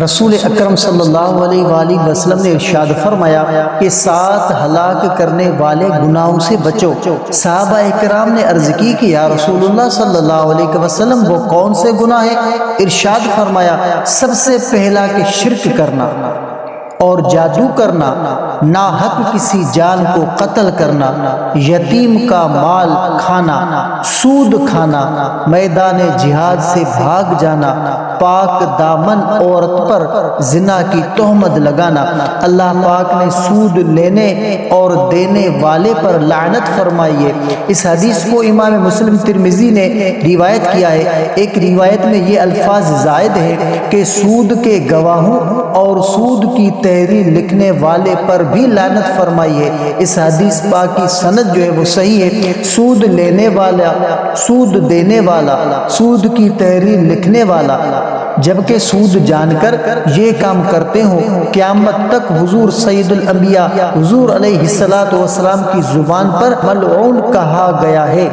رسول اکرم صلی اللہ علیہ وآلہ وسلم نے ارشاد فرمایا کہ 7 ہلاک کرنے والے گناہوں سے بچو۔ صحابہ اکرام نے عرض کی کہ یا رسول اللہ صلی اللہ علیہ وسلم وہ کون سے گناہ ہیں؟ ارشاد فرمایا سب سے پہلا کہ شرک کرنا اور جادو کرنا، ناحق کسی جان کو قتل کرنا، یتیم کا مال کھانا، سود کھانا، میدان جہاد سے بھاگ جانا، پاک دامن عورت پر زنا کی تہمت لگانا۔ اللہ پاک نے سود لینے اور دینے والے پر لعنت فرمائی ہے۔ اس حدیث کو امام مسلم ترمذی نے روایت کیا ہے۔ ایک روایت میں یہ الفاظ زائد ہے کہ سود کے گواہوں اور سود کی تحریر لکھنے والے پر بھی لعنت فرمائی ہے۔ اس حدیث پاک کی سند جو ہے وہ صحیح ہے۔ سود لینے والا، سود دینے والا، سود کی تحریر لکھنے والا جبکہ سود جان کر یہ کام کرتے ہوں، قیامت تک حضور سید الانبیاء حضور علیہ الصلوۃ والسلام کی زبان پر ملعون کہا گیا ہے۔